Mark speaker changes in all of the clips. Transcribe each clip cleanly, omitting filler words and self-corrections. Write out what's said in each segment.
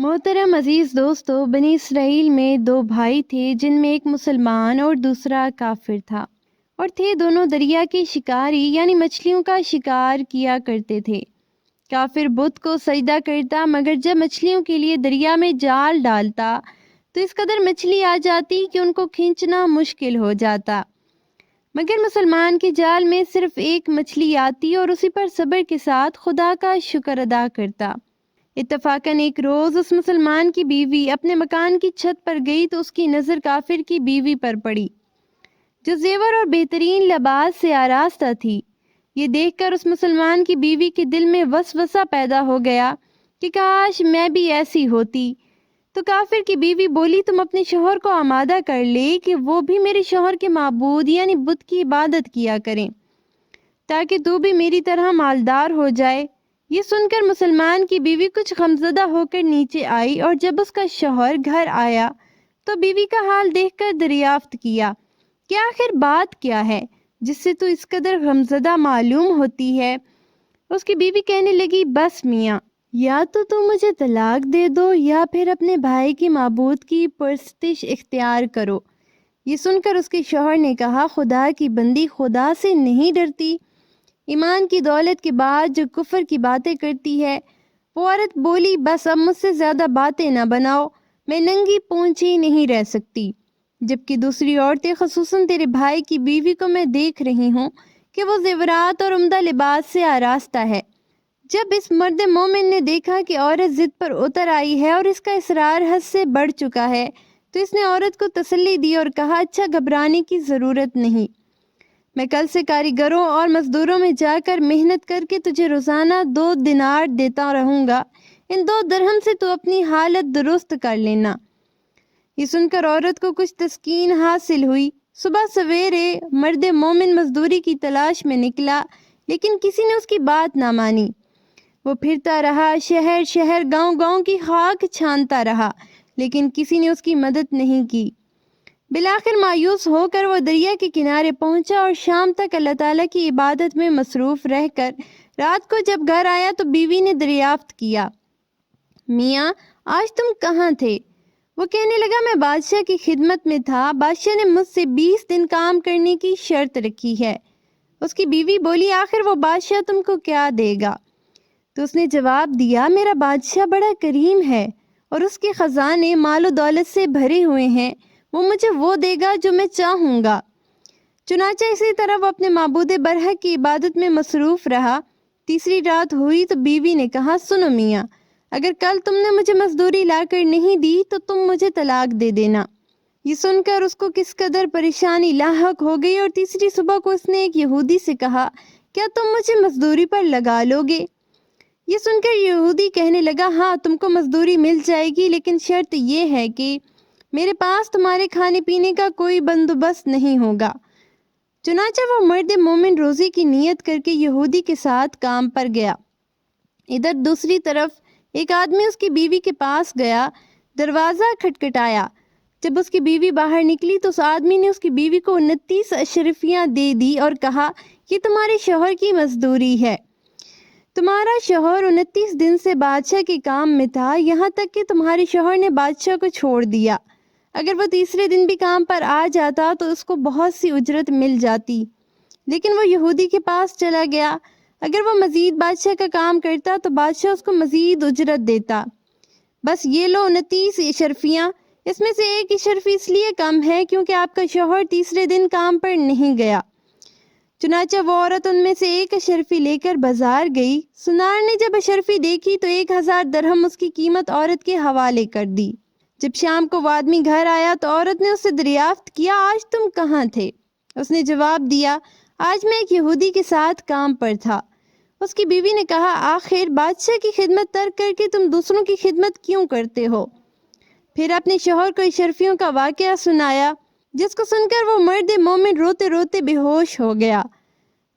Speaker 1: محترم عزیز دوستو، بنی اسرائیل میں دو بھائی تھے جن میں ایک مسلمان اور دوسرا کافر تھا، اور تھے دونوں دریا کے شکاری یعنی مچھلیوں کا شکار کیا کرتے تھے۔ کافر بت کو سجدہ کرتا، مگر جب مچھلیوں کے لیے دریا میں جال ڈالتا تو اس قدر مچھلی آ جاتی کہ ان کو کھینچنا مشکل ہو جاتا، مگر مسلمان کے جال میں صرف ایک مچھلی آتی اور اسی پر صبر کے ساتھ خدا کا شکر ادا کرتا۔ اتفاقاً ایک روز اس مسلمان کی بیوی اپنے مکان کی چھت پر گئی تو اس کی نظر کافر کی بیوی پر پڑی، جو زیور اور بہترین لباس سے آراستہ تھی۔ یہ دیکھ کر اس مسلمان کی بیوی کے دل میں وسوسہ پیدا ہو گیا کہ کاش میں بھی ایسی ہوتی۔ تو کافر کی بیوی بولی، تم اپنے شوہر کو آمادہ کر لے کہ وہ بھی میرے شوہر کے معبود یعنی بت کی عبادت کیا کریں، تاکہ تو بھی میری طرح مالدار ہو جائے۔ یہ سن کر مسلمان کی بیوی کچھ غمزدہ ہو کر نیچے آئی، اور جب اس کا شوہر گھر آیا تو بیوی کا حال دیکھ کر دریافت کیا کہ آخر بات کیا ہے جس سے تو اس قدر غمزدہ معلوم ہوتی ہے۔ اس کی بیوی کہنے لگی، بس میاں، یا تو تم مجھے طلاق دے دو یا پھر اپنے بھائی کی معبود کی پرستش اختیار کرو۔ یہ سن کر اس کے شوہر نے کہا، خدا کی بندی، خدا سے نہیں ڈرتی؟ ایمان کی دولت کے بعد جو کفر کی باتیں کرتی ہے۔ وہ عورت بولی، بس اب مجھ سے زیادہ باتیں نہ بناؤ، میں ننگی پونچھی نہیں رہ سکتی۔ جبکہ دوسری عورتیں، خصوصاً تیرے بھائی کی بیوی کو میں دیکھ رہی ہوں کہ وہ زیورات اور عمدہ لباس سے آراستہ ہے۔ جب اس مرد مومن نے دیکھا کہ عورت ضد پر اتر آئی ہے اور اس کا اصرار حد سے بڑھ چکا ہے تو اس نے عورت کو تسلی دی اور کہا، اچھا، گھبرانے کی ضرورت نہیں، میں کل سے کاریگروں اور مزدوروں میں جا کر محنت کر کے تجھے روزانہ 2 دینار دیتا رہوں گا، ان 2 درہم سے تو اپنی حالت درست کر لینا۔ یہ سن کر عورت کو کچھ تسکین حاصل ہوئی۔ صبح سویرے مرد مومن مزدوری کی تلاش میں نکلا، لیکن کسی نے اس کی بات نہ مانی۔ وہ پھرتا رہا، شہر شہر، گاؤں گاؤں کی خاک چھانتا رہا، لیکن کسی نے اس کی مدد نہیں کی۔ بالآخر مایوس ہو کر وہ دریا کے کنارے پہنچا اور شام تک اللہ تعالیٰ کی عبادت میں مصروف رہ کر رات کو جب گھر آیا تو بیوی نے دریافت کیا، میاں، آج تم کہاں تھے؟ وہ کہنے لگا، میں بادشاہ کی خدمت میں تھا، بادشاہ نے مجھ سے 20 دن کام کرنے کی شرط رکھی ہے۔ اس کی بیوی بولی، آخر وہ بادشاہ تم کو کیا دے گا؟ تو اس نے جواب دیا، میرا بادشاہ بڑا کریم ہے اور اس کے خزانے مال و دولت سے بھرے ہوئے ہیں، وہ مجھے وہ دے گا جو میں چاہوں گا۔ چنانچہ اسی طرح وہ اپنے معبود برحق کی عبادت میں مصروف رہا۔ تیسری رات ہوئی تو بیوی نے کہا، سنو میاں، اگر کل تم نے مجھے مزدوری لا کر نہیں دی تو تم مجھے طلاق دے دینا۔ یہ سن کر اس کو کس قدر پریشانی لاحق ہو گئی، اور تیسری صبح کو اس نے ایک یہودی سے کہا، کیا تم مجھے مزدوری پر لگا لو گے؟ یہ سن کر یہودی کہنے لگا، ہاں، تم کو مزدوری مل جائے گی، لیکن شرط یہ ہے کہ میرے پاس تمہارے کھانے پینے کا کوئی بندوبست نہیں ہوگا۔ چنانچہ وہ مرد مومن روزی کی نیت کر کے یہودی کے ساتھ کام پر گیا۔ ادھر دوسری طرف ایک آدمی اس کی بیوی کے پاس گیا، دروازہ کھٹکھٹایا۔ جب اس کی بیوی باہر نکلی تو اس آدمی نے اس کی بیوی کو 29 اشرفیاں دے دی اور کہا، یہ تمہارے شوہر کی مزدوری ہے۔ تمہارا شوہر 29 دن سے بادشاہ کے کام میں تھا، یہاں تک کہ تمہارے شوہر نے بادشاہ کو چھوڑ دیا۔ اگر وہ تیسرے دن بھی کام پر آ جاتا تو اس کو بہت سی اجرت مل جاتی، لیکن وہ یہودی کے پاس چلا گیا۔ اگر وہ مزید بادشاہ کا کام کرتا تو بادشاہ اس کو مزید اجرت دیتا۔ بس یہ لو 29 اشرفیاں، اس میں سے ایک اشرفی اس لیے کم ہے کیونکہ آپ کا شوہر تیسرے دن کام پر نہیں گیا۔ چنانچہ وہ عورت ان میں سے ایک اشرفی لے کر بازار گئی۔ سنار نے جب اشرفی دیکھی تو 1000 درہم اس کی قیمت عورت کے حوالے کر دی۔ جب شام کو وہ آدمی گھر آیا تو عورت نے اس سے دریافت کیا، آج تم کہاں تھے؟ اس نے جواب دیا، آج میں ایک یہودی کے ساتھ کام پر تھا۔ اس کی بیوی نے کہا، آخر بادشاہ کی خدمت ترک کر کے تم دوسروں کی خدمت کیوں کرتے ہو؟ پھر اپنے شوہر کو اشرفیوں کا واقعہ سنایا، جس کو سن کر وہ مرد مومن روتے روتے بے ہوش ہو گیا۔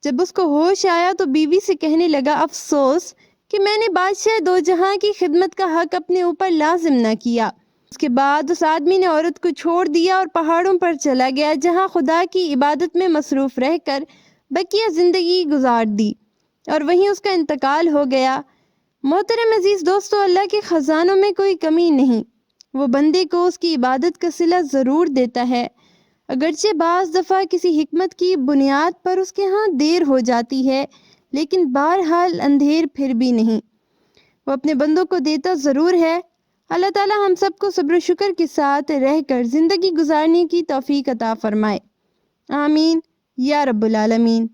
Speaker 1: جب اس کو ہوش آیا تو بیوی سے کہنے لگا، افسوس کہ میں نے بادشاہ دو جہاں کی خدمت کا حق اپنے اوپر لازم نہ کیا۔ اس کے بعد اس آدمی نے عورت کو چھوڑ دیا اور پہاڑوں پر چلا گیا، جہاں خدا کی عبادت میں مصروف رہ کر بقیہ زندگی گزار دی، اور وہیں اس کا انتقال ہو گیا۔ محترم عزیز دوستو، اللہ کے خزانوں میں کوئی کمی نہیں۔ وہ بندے کو اس کی عبادت کا صلہ ضرور دیتا ہے، اگرچہ بعض دفعہ کسی حکمت کی بنیاد پر اس کے ہاں دیر ہو جاتی ہے، لیکن بہرحال اندھیر پھر بھی نہیں۔ وہ اپنے بندوں کو دیتا ضرور ہے۔ اللہ تعالی ہم سب کو صبر و شکر کے ساتھ رہ کر زندگی گزارنے کی توفیق عطا فرمائے۔ آمین یا رب العالمین۔